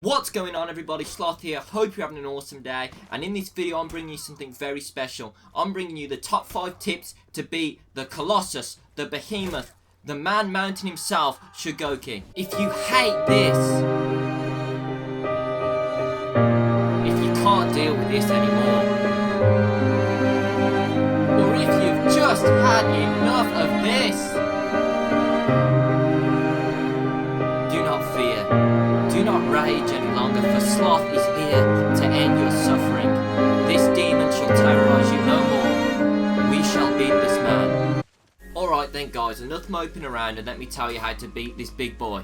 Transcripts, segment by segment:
What's going on, everybody? Sloth here. Hope you're having an awesome day, and in this video I'm bringing you something very special. I'm bringing you the top 5 tips to beat the Colossus, the Behemoth, the man mountain himself, Shugoki. If you hate this, if you can't deal with this anymore, or if you've just had enough of this, do not fear. Do not rage any longer, for Sloth is here to end your suffering. This demon shall terrorize you no more. We shall beat this man. Alright then guys, enough moping around and let me tell you how to beat this big boy.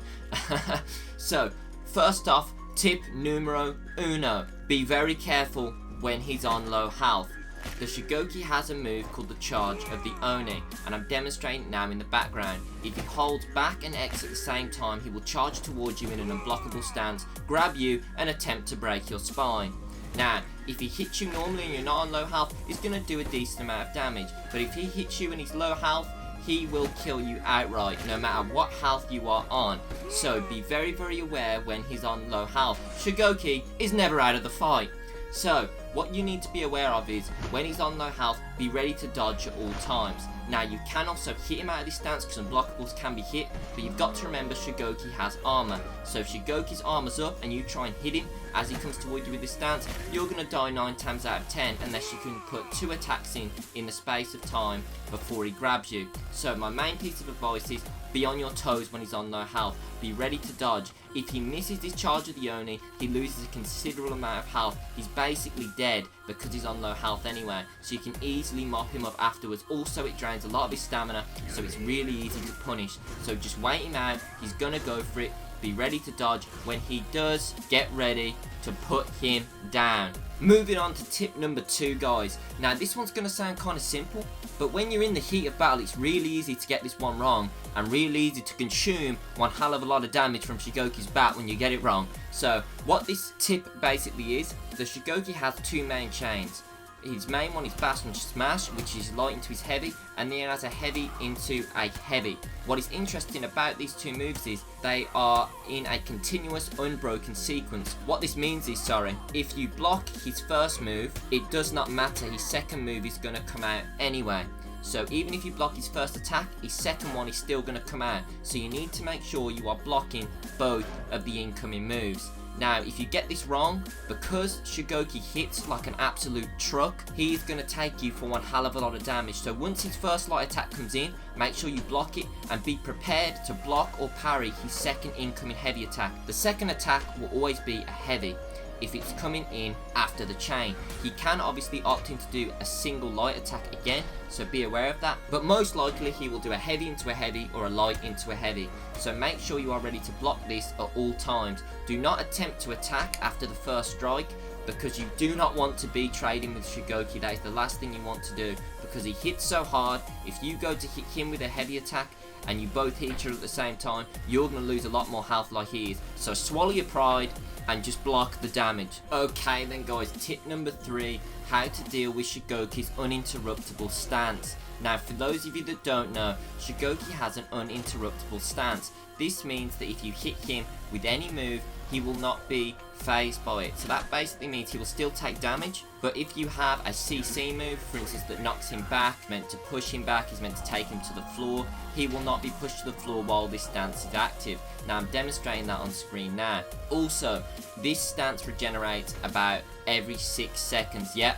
So, first off, tip numero uno. Be very careful when he's on low health. The Shugoki has a move called the Charge of the Oni, and I'm demonstrating it now in the background. If you hold back and X at the same time, he will charge towards you in an unblockable stance, grab you, and attempt to break your spine. Now, if he hits you normally and you're not on low health, he's going to do a decent amount of damage, but if he hits you and he's low health, he will kill you outright, no matter what health you are on. So be very, very aware when he's on low health. Shugoki is never out of the fight. So, what you need to be aware of is, when he's on low health, be ready to dodge at all times. Now, you can also hit him out of this stance because unblockables can be hit, but you've got to remember Shugoki has armor. So if Shugoki's armor's up and you try and hit him as he comes toward you with this stance, you're going to die 9 times out of 10 unless you can put 2 attacks in the space of time before he grabs you. So my main piece of advice is, be on your toes when he's on low health. Be ready to dodge. If he misses his charge of the Oni, he loses a considerable amount of health. He's basically dead because he's on low health anyway, so you can easily mop him up afterwards. Also, it drains a lot of his stamina, so it's really easy to punish. So just wait him out. He's gonna go for it. Be ready to dodge. When he does, get ready to put him down. Moving on to tip number 2, guys. Now this one's going to sound kind of simple, but when you're in the heat of battle, it's really easy to get this one wrong, and really easy to consume one hell of a lot of damage from Shugoki's bat when you get it wrong. So what this tip basically is, the Shugoki has 2 main chains. His main one is Bash and Smash, which is light into his heavy, and then he has a heavy into a heavy. What is interesting about these 2 moves is they are in a continuous unbroken sequence. What this means is, if you block his first move, it does not matter, his second move is going to come out anyway. So even if you block his first attack, his second one is still going to come out. So you need to make sure you are blocking both of the incoming moves. Now, if you get this wrong, because Shugoki hits like an absolute truck, he is going to take you for one hell of a lot of damage. So once his first light attack comes in, make sure you block it and be prepared to block or parry his second incoming heavy attack. The second attack will always be a heavy if it's coming in after the chain. He can obviously opt in to do a single light attack again, so be aware of that, but most likely he will do a heavy into a heavy or a light into a heavy. So make sure you are ready to block this at all times. Do not attempt to attack after the first strike, because you do not want to be trading with Shugoki. That is the last thing you want to do, because he hits so hard. If you go to hit him with a heavy attack and you both hit each other at the same time, you're going to lose a lot more health like he is. So swallow your pride and just block the damage. Okay then guys, tip number 3, how to deal with Shugoki's uninterruptible stance. Now for those of you that don't know, Shugoki has an uninterruptible stance. This means that if you hit him with any move, he will not be phased by it. So that basically means he will still take damage, but if you have a CC move, for instance, that knocks him back, meant to push him back, is meant to take him to the floor, he will not be pushed to the floor while this stance is active. Now I'm demonstrating that on screen now. Also, this stance regenerates about every 6 seconds. Yep,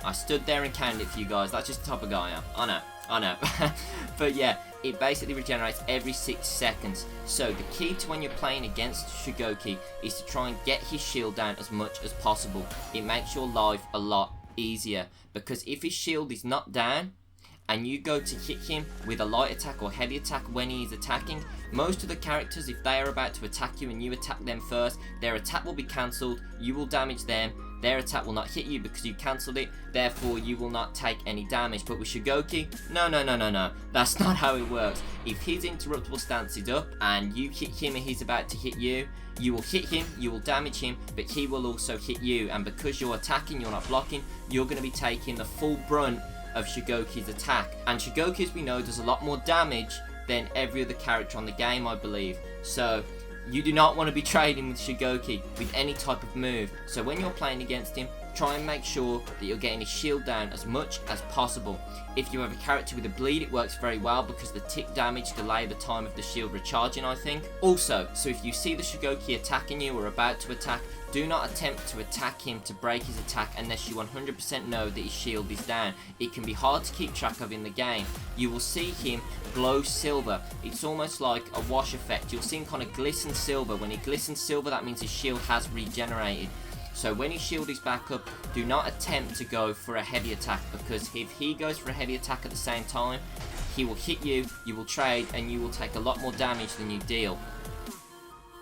I stood there and counted it for you guys. That's just the type of guy I am. I know. But yeah, it basically regenerates every 6 seconds. So the key to when you're playing against Shugoki is to try and get his shield down as much as possible. It makes your life a lot easier, because if his shield is not down and you go to hit him with a light attack or heavy attack when he is attacking, most of the characters, if they are about to attack you and you attack them first, their attack will be cancelled, you will damage them, their attack will not hit you because you cancelled it, therefore you will not take any damage. But with Shugoki, no, that's not how it works. If his interruptible stance is up and you hit him and he's about to hit you, you will hit him, you will damage him, but he will also hit you, and because you're attacking, you're not blocking, you're going to be taking the full brunt of Shugoki's attack. And Shugoki, as we know, does a lot more damage than every other character on the game, I believe. So You do not want to be trading with Shugoki with any type of move, so when you're playing against him, try and make sure that you're getting his shield down as much as possible. If you have a character with a bleed, it works very well because the tick damage delay the time of the shield recharging, I think. Also, so if you see the Shugoki attacking you or about to attack, do not attempt to attack him to break his attack unless you 100% know that his shield is down. It can be hard to keep track of in the game. You will see him glow silver. It's almost like a wash effect. You'll see him kind of glisten silver. When he glistens silver, that means his shield has regenerated. So when his shield is back up, do not attempt to go for a heavy attack, because if he goes for a heavy attack at the same time, he will hit you, you will trade, and you will take a lot more damage than you deal.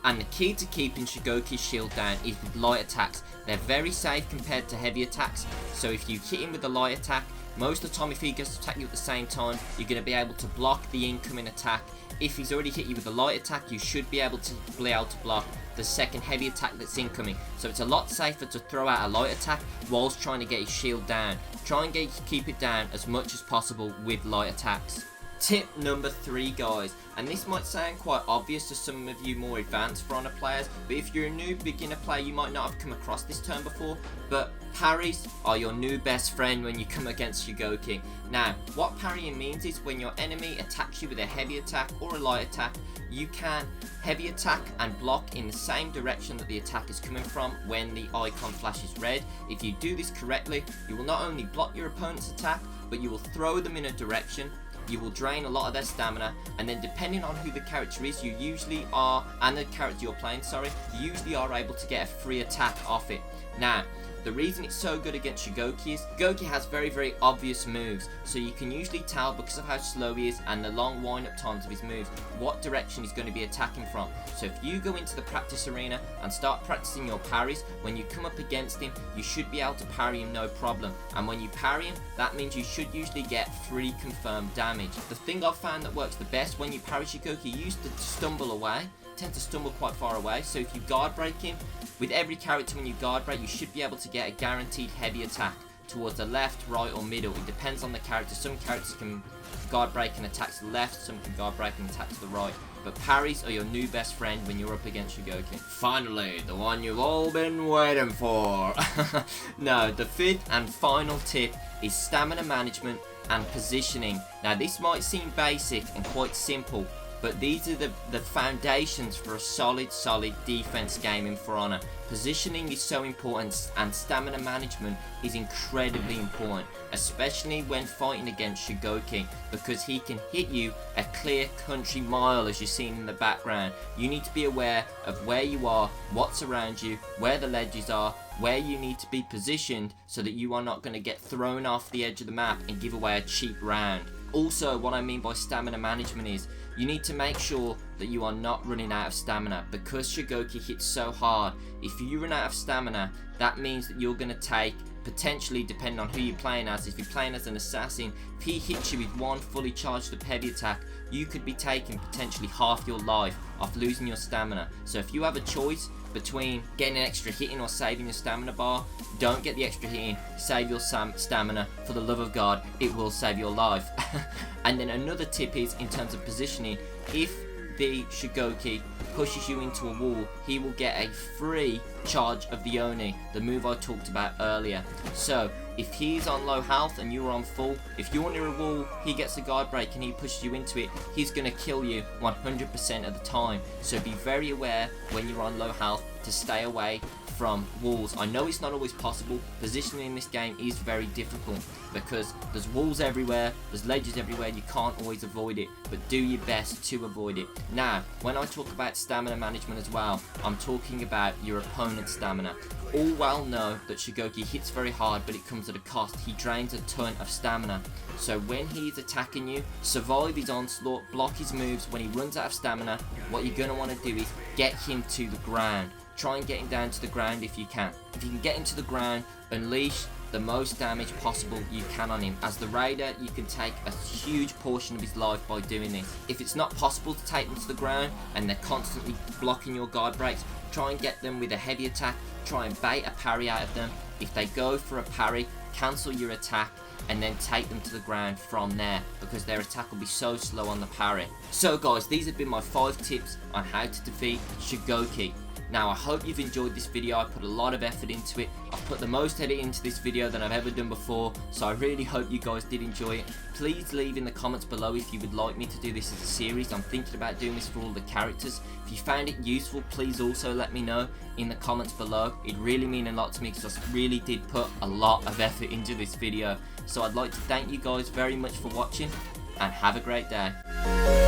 And the key to keeping Shugoki's shield down is with light attacks. They're very safe compared to heavy attacks, so if you hit him with a light attack, most of the time if he goes to attack you at the same time, you're going to be able to block the incoming attack. If he's already hit you with a light attack, you should be able to block the second heavy attack that's incoming. So it's a lot safer to throw out a light attack whilst trying to get his shield down. Try and keep it down as much as possible with light attacks. Tip number 3, guys, and this might sound quite obvious to some of you more advanced For Honor players, but if you're a new beginner player, you might not have come across this term before, but parries are your new best friend when you come against Shugoki. Now, what parrying means is when your enemy attacks you with a heavy attack or a light attack, you can heavy attack and block in the same direction that the attack is coming from when the icon flashes red. If you do this correctly, you will not only block your opponent's attack, but you will throw them in a direction. You will drain a lot of their stamina, and then depending on who the character is, you usually are, and the character you're playing, sorry, you usually are able to get a free attack off it. Now, the reason it's so good against Shugoki is Shugoki has very, very obvious moves, so you can usually tell because of how slow he is and the long wind-up times of his moves what direction he's going to be attacking from. So if you go into the practice arena and start practicing your parries, when you come up against him, you should be able to parry him no problem. And when you parry him, that means you should usually get 3 confirmed damage. The thing I've found that works the best when you parry Shugoki, you used to stumble away. Tend to stumble quite far away, so if you guard break him, with every character when you guard break, you should be able to get a guaranteed heavy attack towards the left, right or middle. It depends on the character. Some characters can guard break and attack to the left, some can guard break and attack to the right, but parries are your new best friend when you're up against Shugoki. Finally, the one you've all been waiting for. No, the 5th and final tip is stamina management and positioning. Now this might seem basic and quite simple, but these are the foundations for a solid defense game in For Honor. Positioning is so important, and stamina management is incredibly important, especially when fighting against Shugoki, because he can hit you a clear country mile, as you're seeing in the background. You need to be aware of where you are, what's around you, where the ledges are, where you need to be positioned so that you are not going to get thrown off the edge of the map and give away a cheap round. Also, what I mean by stamina management is you need to make sure that you are not running out of stamina, because Shugoki hits so hard. If you run out of stamina, that means that you're going to take, potentially depending on who you're playing as, if you're playing as an assassin, if he hits you with one fully charged up heavy attack, you could be taking potentially half your life off losing your stamina. So if you have a choice between getting an extra hitting or saving your stamina bar, don't get the extra hitting, save your stamina. For the love of God, it will save your life. And then another tip is, in terms of positioning, if the Shugoki pushes you into a wall, he will get a free charge of the Oni, the move I talked about earlier. So if he's on low health and you're on full, if you're near a wall, he gets a guard break and he pushes you into it, he's going to kill you 100% of the time. So be very aware when you're on low health to stay away from walls. I know it's not always possible. Positioning in this game is very difficult because there's walls everywhere, there's ledges everywhere, you can't always avoid it, but do your best to avoid it. Now, when I talk about stamina management as well, I'm talking about your opponent's stamina. All well know that Shugoki hits very hard, but it comes at a cost. He drains a ton of stamina. So when he's attacking you, survive his onslaught, block his moves. When he runs out of stamina, what you're going to want to do is get him to the ground. Try and get him down to the ground if you can. If you can get him to the ground, unleash the most damage possible you can on him. As the raider, you can take a huge portion of his life by doing this. If it's not possible to take them to the ground and they're constantly blocking your guard breaks, try and get them with a heavy attack. Try and bait a parry out of them. If they go for a parry, cancel your attack and then take them to the ground from there, because their attack will be so slow on the parry. So guys, these have been my 5 tips on how to defeat Shugoki. Now I hope you've enjoyed this video. I put a lot of effort into it. I've put the most edit into this video than I've ever done before, so I really hope you guys did enjoy it. Please leave in the comments below if you would like me to do this as a series. I'm thinking about doing this for all the characters. If you found it useful, please also let me know in the comments below. It'd really mean a lot to me because I really did put a lot of effort into this video. So I'd like to thank you guys very much for watching, and have a great day.